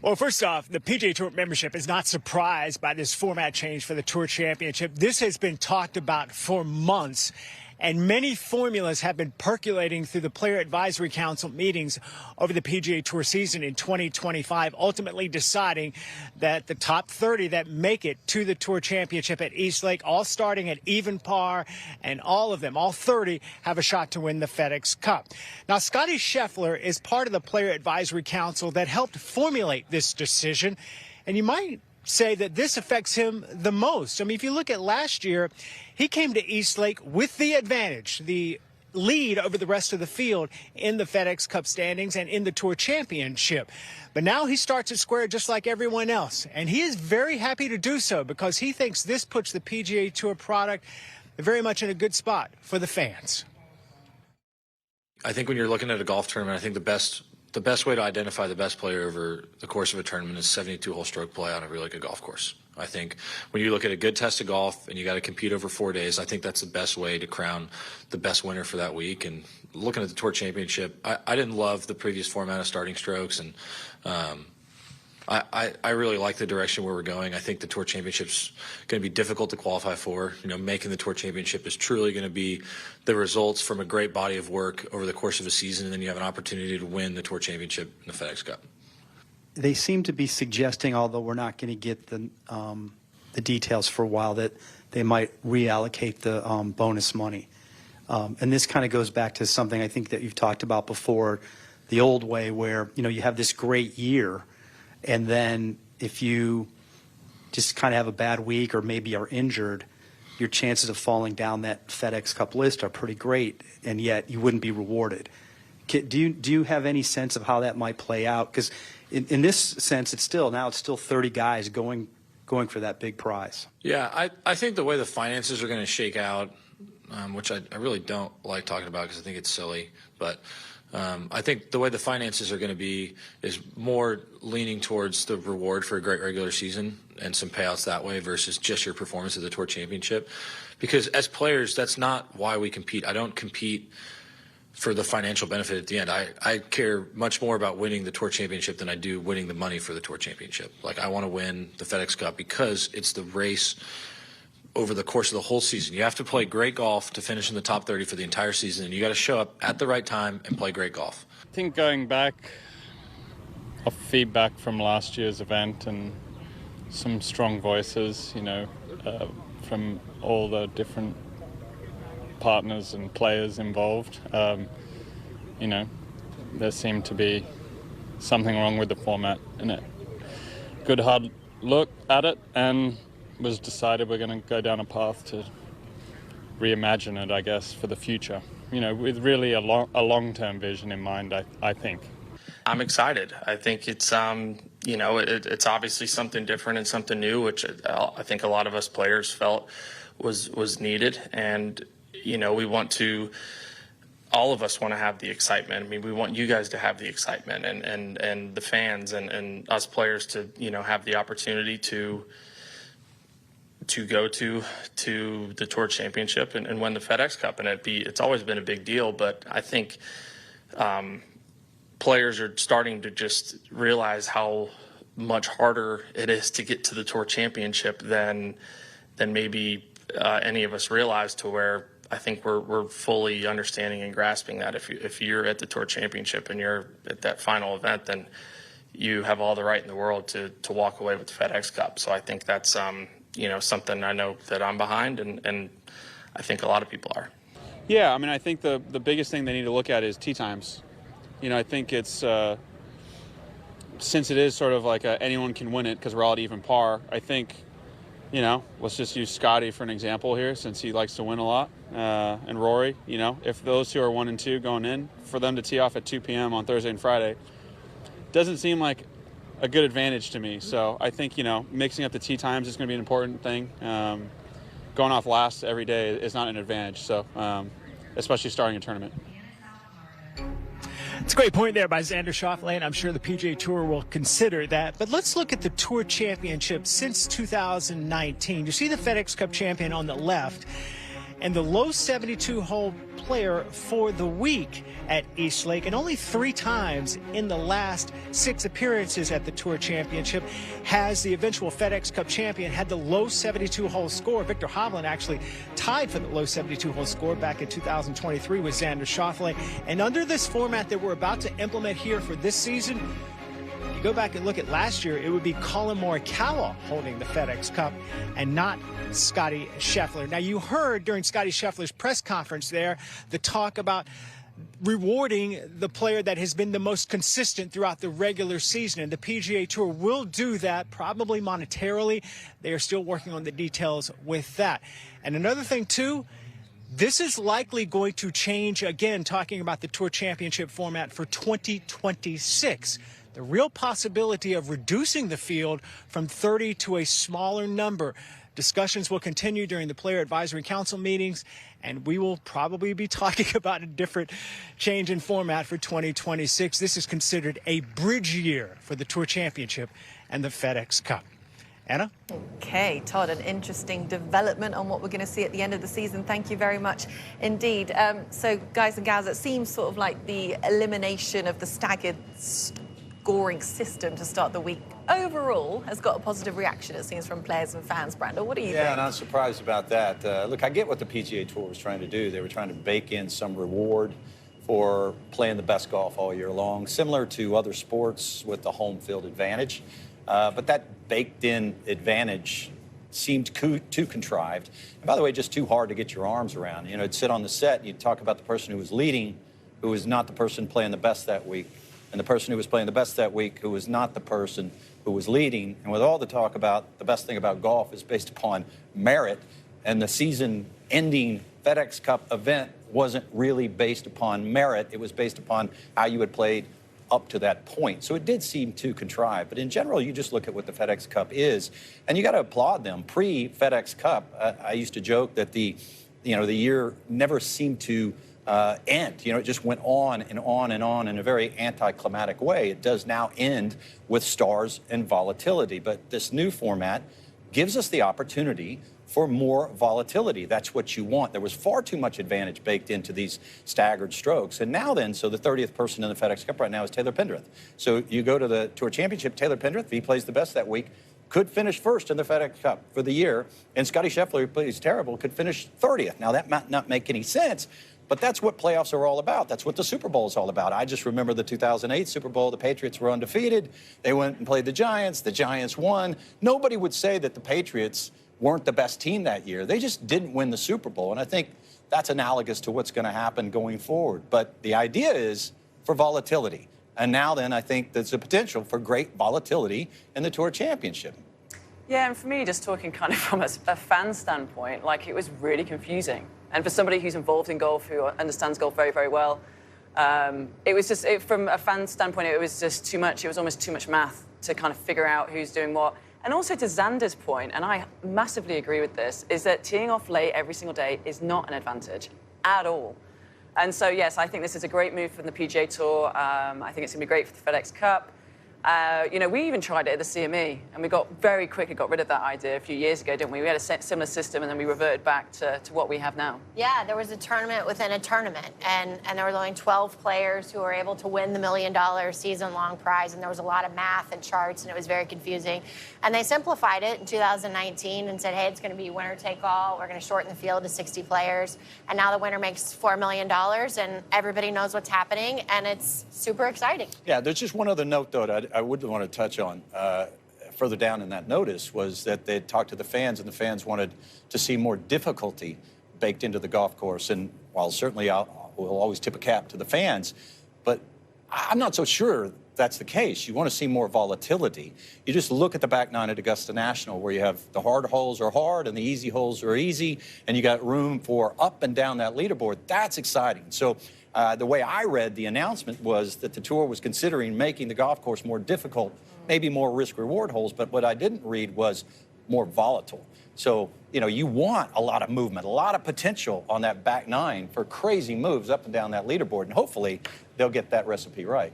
Well, first off, the PGA Tour membership is not surprised by this format change for the Tour Championship. This has been talked about for months, and many formulas have been percolating through the Player Advisory Council meetings over the PGA Tour season in 2025, ultimately deciding that the top 30 that make it to the Tour Championship at East Lake, all starting at even par, and all of them, all 30, have a shot to win the FedEx Cup. Now, Scottie Scheffler is part of the Player Advisory Council that helped formulate this decision, and you might say that this affects him the most. I mean, if you look at last year, he came to East Lake with the advantage, the lead over the rest of the field in the FedEx Cup standings and in the Tour Championship. But now he starts at square just like everyone else, and he is very happy to do so because he thinks this puts the PGA Tour product very much in a good spot for the fans. I think when you're looking at a golf tournament, I think the best way to identify the best player over the course of a tournament is 72-hole stroke play on a really good golf course. I think when you look at a good test of golf and you got to compete over 4 days, I think that's the best way to crown the best winner for that week. And looking at the Tour Championship, I didn't love the previous format of starting strokes, and I really like the direction where we're going. I think the Tour Championship's going to be difficult to qualify for. You know, making the Tour Championship is truly going to be the results from a great body of work over the course of a season, and then you have an opportunity to win the Tour Championship in the FedEx Cup. They seem to be suggesting, although we're not going to get the details for a while, that they might reallocate the bonus money. And this kind of goes back to something I think that you've talked about before, the old way where, you know, you have this great year, and then if you just kind of have a bad week or maybe are injured, your chances of falling down that FedEx Cup list are pretty great, and yet you wouldn't be rewarded. Do you have any sense of how that might play out? Because in this sense, it's still 30 guys going for that big prize. Yeah, I think the way the finances are going to shake out, which I really don't like talking about because I think it's silly, but I think the way the finances are going to be is more leaning towards the reward for a great regular season and some payouts that way versus just your performance at the Tour Championship. Because as players, that's not why we compete. I don't compete for the financial benefit at the end. I care much more about winning the Tour Championship than I do winning the money for the Tour Championship. Like, I want to win the FedEx Cup because it's the race over the course of the whole season. You have to play great golf to finish in the top 30 for the entire season, and you got to show up at the right time and play great golf. I think going back off feedback from last year's event and some strong voices, you know, from all the different partners and players involved, you know, there seemed to be something wrong with the format, and a good hard look at it, and was decided we're going to go down a path to reimagine it, I guess, for the future, you know, with really a long-term vision in mind, I think. I'm excited. I think it's, you know, it's obviously something different and something new, which I think a lot of us players felt was needed. And, you know, all of us want to have the excitement. I mean, we want you guys to have the excitement and the fans and us players to, you know, have the opportunity to go to the Tour Championship and win the FedEx Cup. And it's always been a big deal, but I think players are starting to just realize how much harder it is to get to the Tour Championship than maybe any of us realize, to where I think we're fully understanding and grasping that if you're at the Tour Championship and you're at that final event, then you have all the right in the world to walk away with the FedEx Cup. So I think that's you know, something I know that I'm behind, and I think a lot of people are. Yeah, I mean, I think the biggest thing they need to look at is tee times. You know, I think it's since it is sort of like anyone can win it because we're all at even par. I think, you know, let's just use Scottie for an example here, since he likes to win a lot, and Rory. You know, if those two are 1 and 2 going in, for them to tee off at 2 p.m. on Thursday and Friday doesn't seem like a good advantage to me. So I think, you know, mixing up the tee times is going to be an important thing. Going off last every day is not an advantage, so especially starting a tournament. It's a great point there by Xander, Schauffele, and I'm sure the PGA Tour will consider that. But let's look at the Tour Championship since 2019. You see the FedEx Cup champion on the left, and the low 72-hole player for the week at East Lake. And only 3 times in the last 6 appearances at the Tour Championship has the eventual FedEx Cup champion had the low 72-hole score. Victor Hovland actually tied for the low 72-hole score back in 2023 with Xander Schauffele. And under this format that we're about to implement here for this season, you go back and look at last year, it would be Colin Morikawa holding the FedEx Cup and not Scottie Scheffler. Now, you heard during Scottie Scheffler's press conference there the talk about rewarding the player that has been the most consistent throughout the regular season, and the PGA Tour will do that, probably monetarily. They are still working on the details with that. And another thing, too, this is likely going to change again, talking about the Tour Championship format for 2026. The real possibility of reducing the field from 30 to a smaller number. Discussions will continue during the Player Advisory Council meetings, and we will probably be talking about a different change in format for 2026. This is considered a bridge year for the Tour Championship and the FedEx Cup. Anna? Okay, Todd, an interesting development on what we're going to see at the end of the season. Thank you very much indeed. So, guys and gals, it seems sort of like the elimination of the staggered scoring system to start the week overall has got a positive reaction, it seems, from players and fans. Brandon, what do you think? Yeah, not surprised about that. Look, I get what the PGA Tour was trying to do. They were trying to bake in some reward for playing the best golf all year long, similar to other sports with the home field advantage. But that baked-in advantage seemed too contrived. And by the way, just too hard to get your arms around. You know, it'd sit on the set, and you'd talk about the person who was leading, who was not the person playing the best that week, and the person who was playing the best that week who was not the person who was leading. And with all the talk about the best thing about golf is based upon merit, and the season-ending FedEx Cup event wasn't really based upon merit. It was based upon how you had played up to that point. So it did seem too contrived. But in general, you just look at what the FedEx Cup is, and you got to applaud them. Pre-FedEx Cup, I used to joke that the year never seemed to end. You know, it just went on and on and on in a very anticlimactic way. It does now end with stars and volatility. But this new format gives us the opportunity for more volatility. That's what you want. There was far too much advantage baked into these staggered strokes. And now then, so the 30th person in the FedEx Cup right now is Taylor Pendrith. So you go to the Tour Championship, Taylor Pendrith, if he plays the best that week, could finish first in the FedEx Cup for the year. And Scottie Scheffler, who plays terrible, could finish 30th. Now, that might not make any sense, but that's what playoffs are all about. That's what the Super Bowl is all about. I just remember the 2008 Super Bowl. The Patriots were undefeated. They went and played the Giants. The Giants won. Nobody would say that the Patriots weren't the best team that year. They just didn't win the Super Bowl. And I think that's analogous to what's going to happen going forward. But the idea is for volatility. And now then, I think there's a potential for great volatility in the Tour Championship. Yeah, and for me, just talking kind of from a fan standpoint, like, it was really confusing. And for somebody who's involved in golf, who understands golf very, very well, it was just, from a fan standpoint, it was just too much. It was almost too much math to kind of figure out who's doing what. And also to Xander's point, and I massively agree with this, is that teeing off late every single day is not an advantage at all. And so, yes, I think this is a great move from the PGA Tour. I think it's going to be great for the FedEx Cup. You know, we even tried it at the CME, and we got very quickly got rid of that idea a few years ago, didn't we? We had a similar system, and then we reverted back to what we have now. Yeah, there was a tournament within a tournament, and there were only 12 players who were able to win the $1 million season-long prize, and there was a lot of math and charts, and it was very confusing. And they simplified it in 2019 and said, hey, it's going to be winner take all. We're going to shorten the field to 60 players, and now the winner makes $4 million, and everybody knows what's happening, and it's super exciting. Yeah, there's just one other note, though, I would want to touch on further down in that notice was that they talked to the fans, and the fans wanted to see more difficulty baked into the golf course. And while certainly we'll always tip a cap to the fans, but I'm not so sure that's the case. You want to see more volatility. You just look at the back nine at Augusta National, where you have the hard holes are hard and the easy holes are easy, and you got room for up and down that leaderboard. That's exciting. So the way I read the announcement was that the tour was considering making the golf course more difficult, maybe more risk-reward holes, but what I didn't read was more volatile. So, you know, you want a lot of movement, a lot of potential on that back nine for crazy moves up and down that leaderboard, and hopefully they'll get that recipe right.